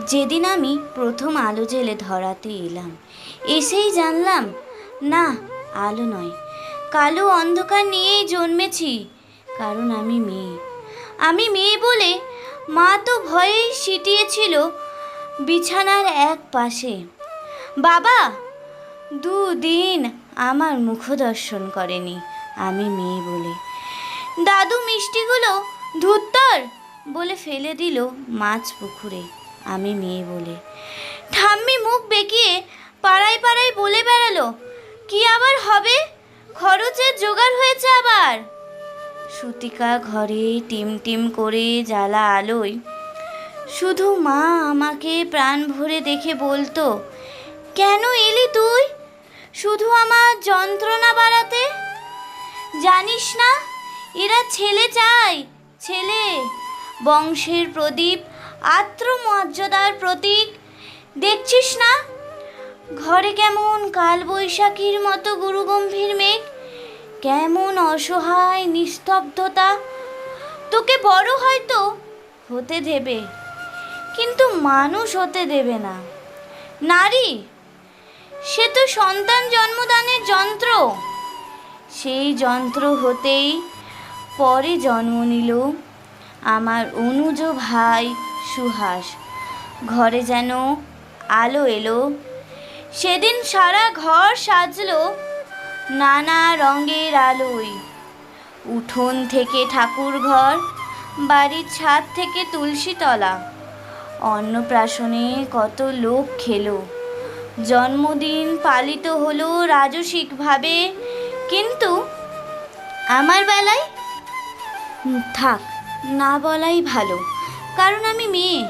যেদিন আমি প্রথম আলো জেলে ধরাতে এলাম, এসেই জানলাম না, আলো নয়, কালো অন্ধকার নিয়েই জন্মেছি। কারণ আমি মেয়ে। আমি মেয়ে বলে মা তো ভয়েই সিটিয়েছিল বিছানার এক পাশে। বাবা 2 দিন আমার মুখদর্শন করেনি আমি মেয়ে বলে। দাদু মিষ্টিগুলো ধুত্তর বলে ফেলে দিল মাছ পুকুরে আমি মেয়ে বলে। ঠাম্মি মুখ বেঁকিয়ে পাড়ায় পাড়ায় বলে বেড়ালো, কি আবার হবে, খরচের জোগাড় হয়েছে আবার। সুতিকা ঘরে টিম টিম করে জ্বালা আলোয় শুধু মা আমাকে প্রাণ ভরে দেখে বলতো, কেন এলি তুই শুধু আমার যন্ত্রণা বাড়াতে? জানিস না এরা ছেলে চায়, ছেলে, বংশের প্রদীপ, আত্মমর্যাদার প্রতীক। দেখছিস না ঘরে কেমন কালবৈশাখীর মতো গুরুগম্ভীর মেঘ, কেমন অসহায় নিস্তব্ধতা। তোকে বড় হয়তো হতে দেবে, কিন্তু মানুষ হতে দেবে না। নারী, সে তো সন্তান জন্মদানের যন্ত্র। সেই যন্ত্র হতেই পরে জন্ম নিল আমার অনুজ ভাই সুহাস। ঘরে যেন আলো এলো সেদিন, সারা ঘর সাজলো নানা রঙের আলোয়। উঠোন থেকে ঠাকুর ঘর, বাড়ির ছাদ থেকে তুলসীতলা। অন্নপ্রাশনে কত লোক খেলো, জন্মদিন পালিত হলো রাজসিকভাবে। কিন্তু আমার বেলায় থাক, না বলাই ভালো। কারণ আমি মেয়ে।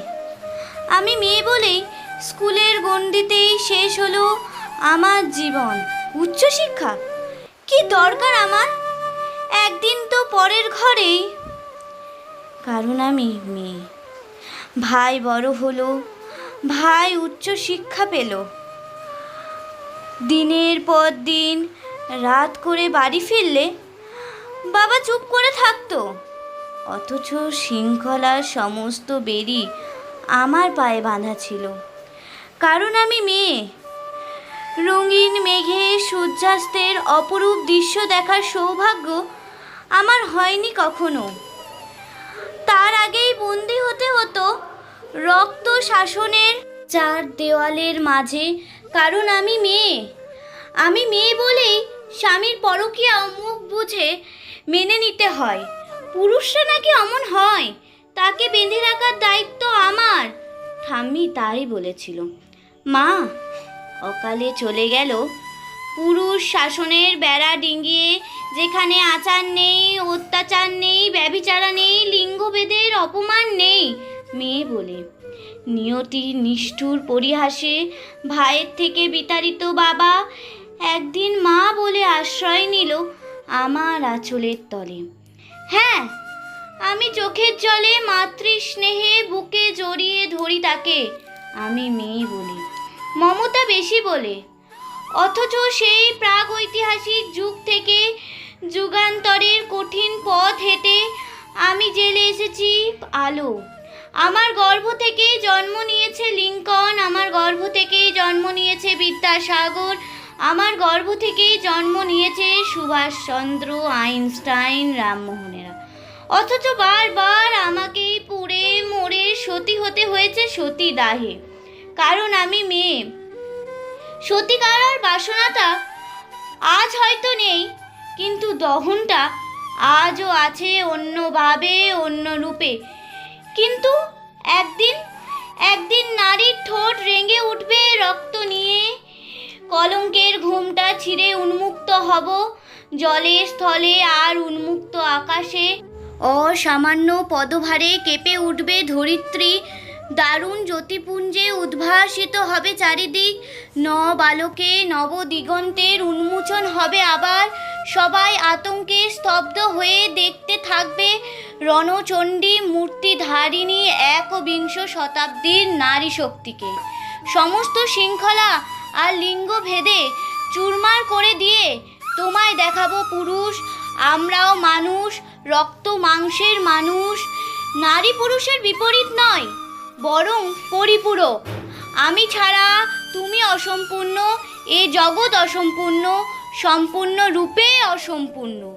আমি মেয়ে বলেই স্কুলের গণ্ডিতেই শেষ হলো আমার জীবন। উচ্চশিক্ষা কি দরকার আমার, একদিন তো পরের ঘরেই। কারণ আমি মেয়ে। ভাই বড় হলো, ভাই উচ্চশিক্ষা পেল, দিনের পর দিন রাত করে বাড়ি ফিরলে বাবা চুপ করে থাকতো। অথচ শৃঙ্খলার সমস্ত বেড়ি আমার পায়ে বাঁধা ছিল। কারণ আমি মেয়ে। রঙিন মেঘে সূর্যাস্তের অপরূপ দৃশ্য দেখার সৌভাগ্য আমার হয়নি কখনো। তার আগেই বন্দি হতে হতো রক্ত শাসনের 4 দেওয়ালের মাঝে। কারণ আমি মেয়ে। আমি মেয়ে বলেই স্বামীর পরকীয়া মুখ বুঝে মেনে নিতে হয়। পুরুষরা নাকি অমন হয়, তাকে বেঁধে রাখার দায়িত্ব আমার। ঠাম্মি তাই বলেছিল। মা অকালে চলে গেল পুরুষ শাসনের বেড়া ডিঙিয়ে, যেখানে আচার নেই, অত্যাচার নেই, ব্যভিচারা নেই, লিঙ্গভেদের অপমান নেই। মেয়ে বলে নিয়তির নিষ্ঠুর পরিহাসে ভাইয়ের থেকে বিতাড়িত বাবা একদিন মা বলে আশ্রয় নিল আমার আঁচলের তলে। হ্যাঁ, আমি চোখের জলে মাতৃস্নেহে বুকে জড়িয়ে ধরি তাকে। আমি মেয়ে বলি, মমতা বেশি বলে। অথচ সেই প্রাগ ঐতিহাসিক যুগ থেকে যুগান্তরের কঠিন পথ হেঁটে আমি জেলে এসেছি আলো। আমার গর্ভ থেকেই জন্ম নিয়েছে লিঙ্কন, আমার গর্ভ থেকেই জন্ম নিয়েছে বিদ্যাসাগর, আমার গর্ভ থেকেই জন্ম নিয়েছে সুভাষচন্দ্র, আইনস্টাইন, রামমোহনেরা। অথচ বারবার আমাকেই পুড়ে মরে সতী হতে হয়েছে সতীদাহে। কারণ আমি মেয়ে। সতী করার বাসনাটা আজ হয়তো নেই, কিন্তু দহনটা আজও আছে অন্যভাবে, অন্য রূপে। কিন্তু একদিন নারীর ঠোঁট রেঙে উঠবে রক্ত নিয়ে। কলঙ্কের ঘুমটা ছিঁড়ে উন্মুক্ত হব জলে স্থলে আর উন্মুক্ত আকাশে। অসামান্য পদভারে কেঁপে উঠবে ধরিত্রী, দারুণ জ্যোতিপুঞ্জে উদ্ভাসিত হবে চারিদিক। বালকে নবদিগন্তের উন্মোচন হবে আবার। সবাই আতঙ্কে স্তব্ধ হয়ে দেখতে থাকবে রণচণ্ডী মূর্তিধারিণী একবিংশ শতাব্দীর নারী শক্তিকে। সমস্ত শৃঙ্খলা আর লিঙ্গভেদে চুরমার করে দিয়ে তোমায় দেখাবো পুরুষ, আমরাও মানুষ, রক্ত মাংসের মানুষ। নারী পুরুষের বিপরীত নয়, বরং পরিপূরক। আমি ছাড়া তুমি অসম্পূর্ণ, এ জগৎ অসম্পূর্ণ, সম্পূর্ণ রূপে অসম্পূর্ণ।